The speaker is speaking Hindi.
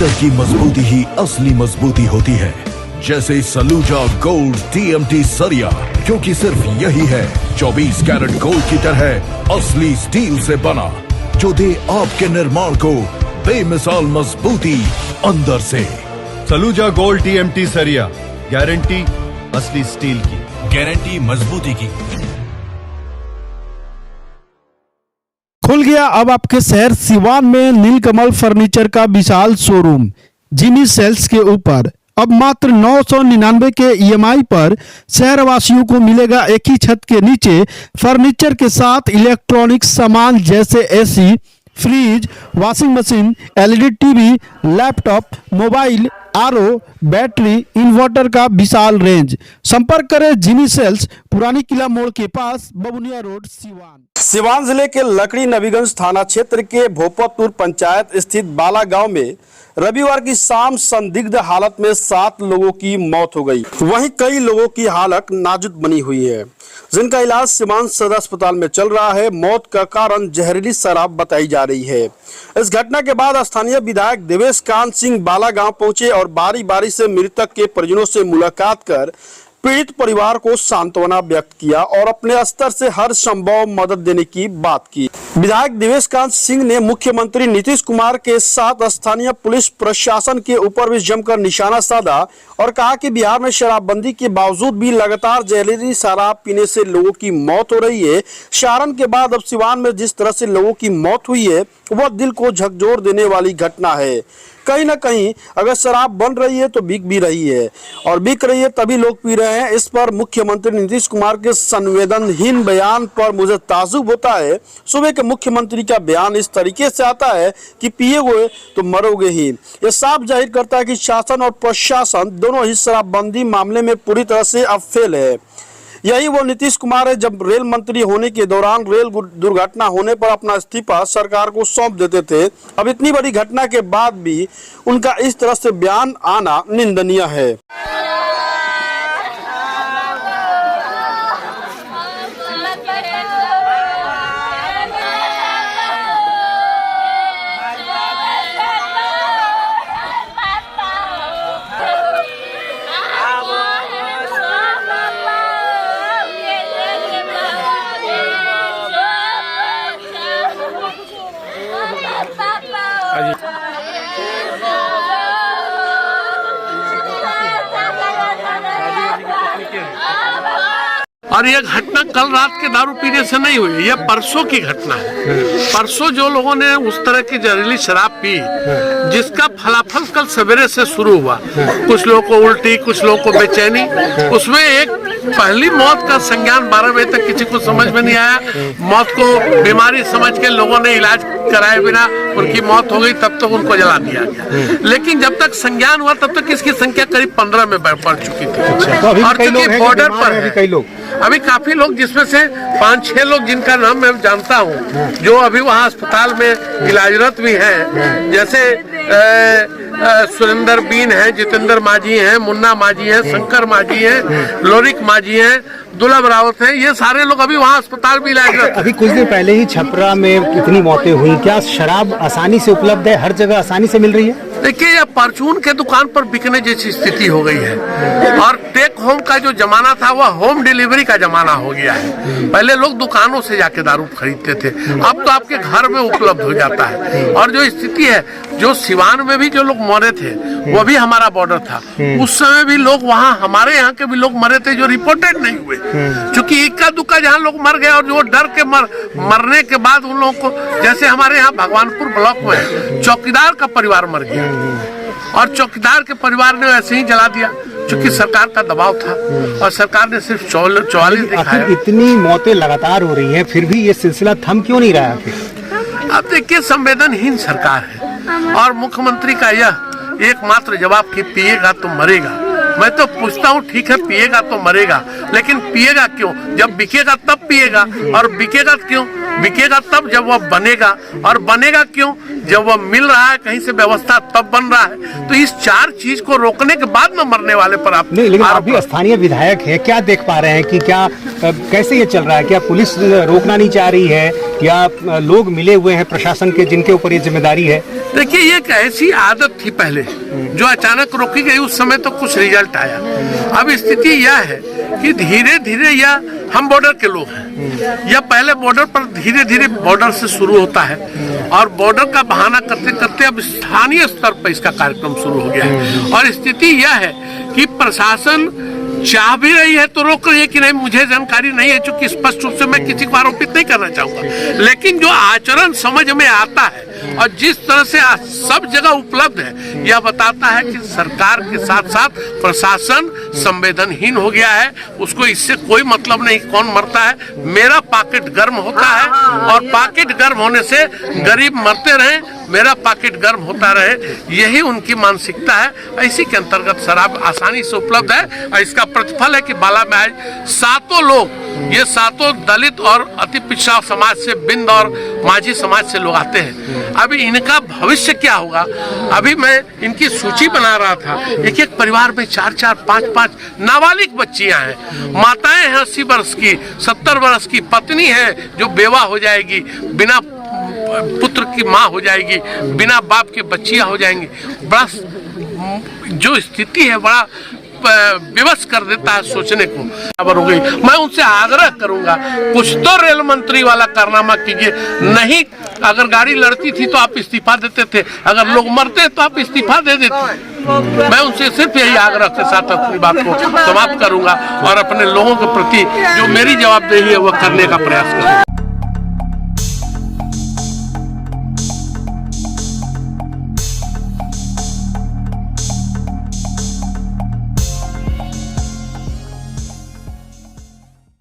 अंदर की मजबूती ही असली मजबूती होती है। जैसे सलूजा गोल्ड TMT सरिया, क्योंकि सिर्फ यही है 24 कैरेट गोल्ड की तरह असली स्टील से बना, जो दे आपके निर्माण को बेमिसाल मजबूती अंदर से। सलूजा गोल्ड TMT सरिया, गारंटी असली स्टील की, गारंटी मजबूती की। खुल गया अब आपके शहर सिवान में नीलकमल फर्नीचर का विशाल शोरूम जिमी सेल्स के ऊपर। अब मात्र 999 के EMI पर शहरवासियों को मिलेगा एक ही छत के नीचे फर्नीचर के साथ इलेक्ट्रॉनिक सामान जैसे AC, fridge, washing machine, LED TV, laptop, mobile, RO, battery, inverter का विशाल रेंज। संपर्क करें जिमी सेल्स, पुरानी किला मोड़ के पास, बबुनिया रोड, सिवान। सिवान जिले के लकड़ी नबीगंज थाना क्षेत्र के भोपतपुर पंचायत स्थित बाला गांव में रविवार की शाम संदिग्ध हालत में 7 लोगों की मौत हो गई। वहीं कई लोगों की हालत नाजुक बनी हुई है, जिनका इलाज सिवान सदर अस्पताल में चल रहा है। मौत का कारण जहरीली शराब बताई जा रही है। इस घटना के बाद स्थानीय विधायक देवेश कांत सिंह बाला गांव पहुंचे और बारी बारी से मृतक के परिजनों से मुलाकात कर पीड़ित परिवार को सांत्वना व्यक्त किया और अपने स्तर से हर संभव मदद देने की बात की। विधायक देवेश कांत सिंह ने मुख्यमंत्री नीतीश कुमार के साथ स्थानीय पुलिस प्रशासन के ऊपर भी जमकर निशाना साधा और कहा कि बिहार में शराबबंदी के बावजूद भी लगातार जहरीली शराब पीने से लोगों की मौत हो रही है। सहारन के बाद अब सिवान में जिस तरह से लोगों की मौत हुई है वह दिल को झकझोर देने वाली घटना है। कहीं ना कहीं अगर शराब बन रही है तो बिक भी रही है और बिक रही है तभी लोग पी रहे हैं। इस पर मुख्यमंत्री नीतीश कुमार के संवेदनहीन बयान पर मुझे ताज्जुब होता है। सुबह के मुख्यमंत्री का बयान इस तरीके से आता है कि पिएगे तो मरोगे ही। ये साफ जाहिर करता है कि शासन और प्रशासन दोनों ही शराबबंदी मामले में पूरी तरह से अब फेल है। यही वो नीतीश कुमार है जब रेल मंत्री होने के दौरान रेल दुर्घटना होने पर अपना इस्तीफा सरकार को सौंप देते थे। अब इतनी बड़ी घटना के बाद भी उनका इस तरह से बयान आना निंदनीय है। और यह घटना कल रात के दारू पीने से नहीं हुई, यह परसों की घटना है। परसों जो लोगों ने उस तरह की जहरीली शराब पी जिसका फलाफल कल सवेरे से शुरू हुआ, कुछ लोगों को उल्टी, कुछ लोगों को बेचैनी, उसमें एक पहली मौत का संज्ञान 12 बजे तक किसी को समझ में नहीं आया। मौत को बीमारी समझ के लोगों ने इलाज कराए बिना उनकी मौत हो गई, तब तक उनको जला दिया गया। लेकिन जब तक संज्ञान हुआ तब तक इसकी संख्या करीब 15 में बढ़ चुकी थी। और चूंकि बॉर्डर पर है, अभी काफी लोग, जिसमें से 5-6 लोग जिनका नाम मैं जानता हूँ जो अभी वहाँ अस्पताल में इलाजरत भी हैं, जैसे सुरेंद्र बीन है, जितेंद्र माझी हैं, मुन्ना माझी हैं, शंकर माझी हैं, लोरिक माझी हैं, दुर्लभ रावत हैं, ये सारे लोग अभी वहाँ अस्पताल भी इलाजरत। अभी कुछ दिन पहले ही छपरा में कितनी मौतें हुई, क्या शराब आसानी से उपलब्ध है, हर जगह आसानी से मिल रही है? देखिए, यह परचून के दुकान पर बिकने जैसी स्थिति हो गई है और टेक होम का जो जमाना था वह होम डिलीवरी का जमाना हो गया है। पहले लोग दुकानों से जाके दारू खरीदते थे, अब तो आपके घर में उपलब्ध हो जाता है। और जो स्थिति है, जो सिवान में भी जो लोग मरे थे वो भी हमारा बॉर्डर था, उस समय भी लोग वहाँ, हमारे यहाँ के भी लोग मरे थे जो रिपोर्टेड नहीं हुए, क्योंकि इक्का दुक्का जहाँ लोग मर गए और जो डर के मरने के बाद उन लोगों को, जैसे हमारे यहाँ भगवानपुर ब्लॉक में चौकीदार का परिवार मर गया और चौकीदार के परिवार ने ऐसे ही जला दिया क्योंकि सरकार का दबाव था और सरकार ने सिर्फ 44 दिखाया। इतनी मौतें लगातार हो रही हैं, फिर भी ये सिलसिला थम क्यों नहीं रहा? फिर अब देखिए, संवेदनहीन सरकार है और मुख्यमंत्री का यह एकमात्र जवाब कि पिएगा तो मरेगा। मैं तो पूछता हूँ, ठीक है पिएगा तो मरेगा, लेकिन पिएगा क्यों? जब बिकेगा तब पिएगा, और बिकेगा क्यों? बिकेगा तब जब वह बनेगा, और बनेगा क्यों, जब वह मिल रहा है कहीं से व्यवस्था तब बन रहा है। तो इस 4 चीज को रोकने के बाद न मरने वाले पर आप नहीं, लेकिन आप भी स्थानीय विधायक है, क्या देख पा रहे हैं कि क्या कैसे ये चल रहा है? क्या पुलिस रोकना नहीं चाह रही है या लोग मिले हुए हैं प्रशासन के जिनके ऊपर ये जिम्मेदारी है? देखिए, ये एक ऐसी आदत थी पहले जो अचानक रोकी गई, उस समय तो कुछ रिजल्ट आया। अब स्थिति यह है कि धीरे धीरे यह, हम बॉर्डर के लोग हैं, यह पहले बॉर्डर पर धीरे धीरे बॉर्डर से शुरू होता है और बॉर्डर का बहाना करते करते अब स्थानीय स्तर पर इसका कार्यक्रम शुरू हो गया है। और स्थिति यह है कि प्रशासन चाह भी रही है तो रोक रही है कि नहीं, मुझे जानकारी नहीं है, चूंकि स्पष्ट रूप से मैं किसी को आरोपित नहीं करना चाहूंगा, लेकिन जो आचरण समझ में आता है और जिस तरह से सब जगह उपलब्ध है, यह बताता है कि सरकार के साथ साथ प्रशासन संवेदनहीन हो गया है। उसको इससे कोई मतलब नहीं कौन मरता है, मेरा पॉकेट गर्म होता है और पॉकेट गर्म होने से गरीब मरते रहे, मेरा पॉकेट गर्म होता रहे, यही उनकी मानसिकता है। इसी के अंतर्गत शराब आसानी से उपलब्ध है और इसका प्रतिफल है कि बाला में आज 7 लोग, ये 7 दलित और अति पिछड़ा समाज से, बिंद और माझी समाज से लोग आते हैं। अभी इनका भविष्य क्या होगा, अभी मैं इनकी सूची बना रहा था। एक परिवार में 4-4, 5-5 नाबालिग बच्चियां हैं, माताएं हैं 80 वर्ष की, 70 वर्ष की, पत्नी है जो बेवा हो जाएगी, बिना पुत्र की माँ हो जाएगी, बिना बाप के बच्चियां हो जाएंगी। बड़ा जो स्थिति है बड़ा विवश कर देता है सोचने को। खबर हो गई, मैं उनसे आग्रह करूंगा कुछ तो रेल मंत्री वाला कारनामा कीजिए। नहीं, अगर गाड़ी लड़ती थी तो आप इस्तीफा देते थे, अगर लोग मरते तो आप इस्तीफा दे देते। मैं उनसे सिर्फ यही आग्रह के साथ अपनी बात को समाप्त करूंगा और अपने लोगों के प्रति जो मेरी जवाबदेही है वह करने का प्रयास करूंगा।